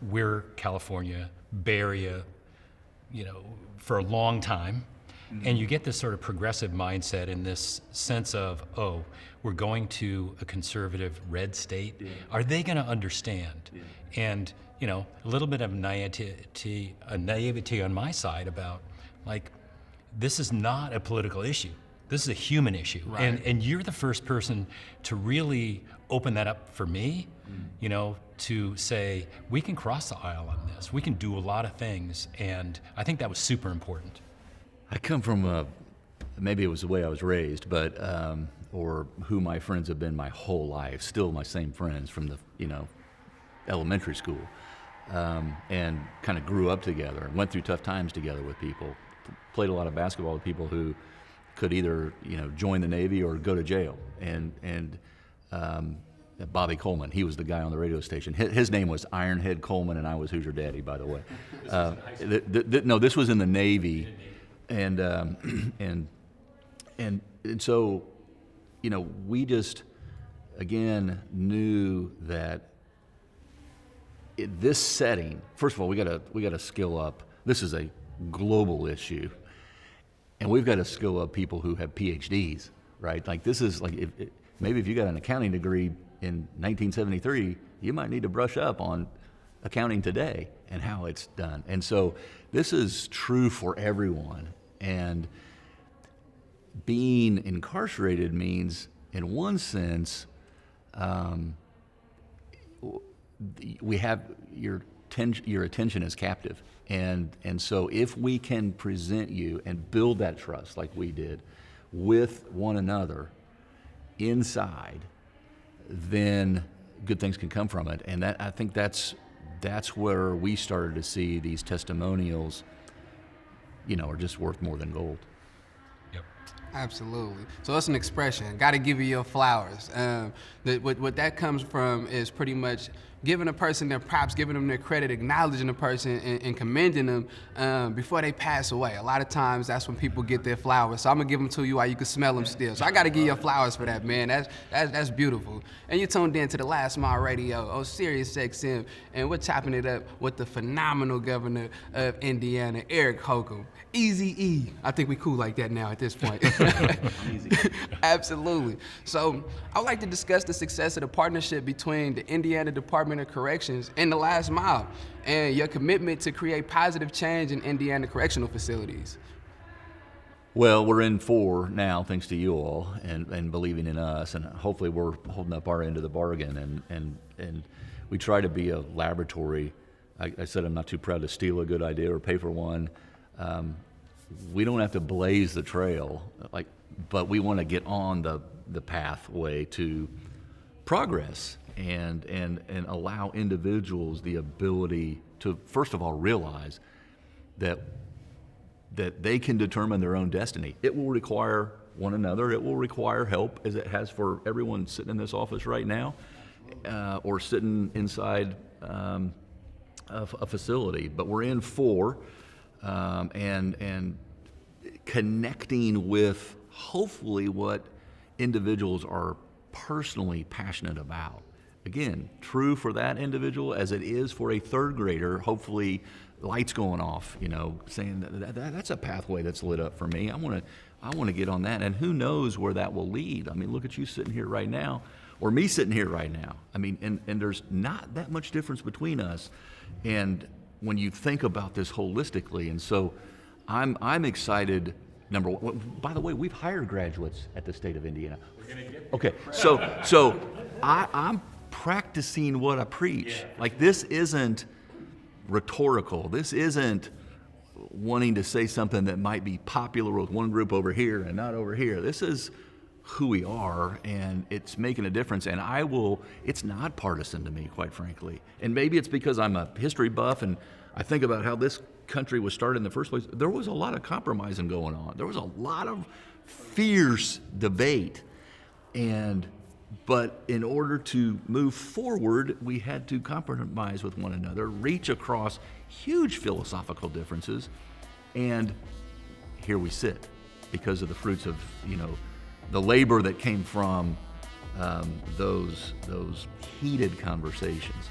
we're California, Bay Area, for a long time. And you get this sort of progressive mindset and this sense of, oh, we're going to a conservative red state. Yeah. Are they going to understand? Yeah. And, a little bit of naivety on my side about, like, this is not a political issue. This is a human issue. Right. And you're the first person to really open that up for me, to say, we can cross the aisle on this. We can do a lot of things. And I think that was super important. I come from maybe it was the way I was raised, but or who my friends have been my whole life. Still my same friends from the elementary school, and kind of grew up together and went through tough times together with people. Played a lot of basketball with people who could either join the Navy or go to jail. And Bobby Coleman, he was the guy on the radio station. His name was Ironhead Coleman, and I was Hoosier Daddy, by the way. No, this was in the Navy. And so, we just, again, knew that in this setting, first of all, we gotta skill up. This is a global issue, and we've got to skill up people who have PhDs, right? Like, this is like, maybe if you got an accounting degree in 1973, you might need to brush up on accounting today and how it's done. And so this is true for everyone. And being incarcerated means, in one sense, we have your attention is captive. And so if we can present you and build that trust like we did with one another inside, then good things can come from it. And I think that's where we started to see these testimonials are just worth more than gold. Yep. Absolutely. So it's an expression. Got to give you your flowers. What that comes from is pretty much giving a person their props, giving them their credit, acknowledging the person, and commending them before they pass away. A lot of times that's when people get their flowers. So I'm gonna give them to you while you can smell them still. So I got to give you flowers for that, man. That's beautiful. And you tuned in to the Last Mile Radio on Sirius XM, and we're chopping it up with the phenomenal governor of Indiana, Eric Holcomb. Easy E. I think we cool like that now at this point. Easy. Absolutely. So I'd like to discuss the success of the partnership between the Indiana Department of Corrections and the Last Mile, and your commitment to create positive change in Indiana correctional facilities. Well, we're in 4 now, thanks to you all and believing in us, and hopefully we're holding up our end of the bargain. And we try to be a laboratory. I said I'm not too proud to steal a good idea or pay for one. We don't have to blaze the trail, but we want to get on the pathway to progress and allow individuals the ability to, first of all, realize that they can determine their own destiny. It will require one another. It will require help, as it has for everyone sitting in this office right now, or sitting inside a facility. But we're in 4. And connecting with hopefully what individuals are personally passionate about. Again, true for that individual as it is for a 3rd grader, hopefully lights going off, saying that's a pathway that's lit up for me. I want to get on that, and who knows where that will lead. I mean, look at you sitting here right now, or me sitting here right now. I mean, and there's not that much difference between us. And when you think about this holistically, and so I'm excited. Number one, by the way, we've hired graduates at the state of Indiana. We're gonna get okay, so I'm practicing what I preach. Yeah. Like, this isn't rhetorical. This isn't wanting to say something that might be popular with one group over here and not over here. This is who we are, and it's making a difference. And it's not partisan to me, quite frankly. And maybe it's because I'm a history buff and I think about how this country was started in the first place. There was a lot of compromising going on. There was a lot of fierce debate. But in order to move forward, we had to compromise with one another, reach across huge philosophical differences, and here we sit because of the fruits of, the labor that came from those heated conversations.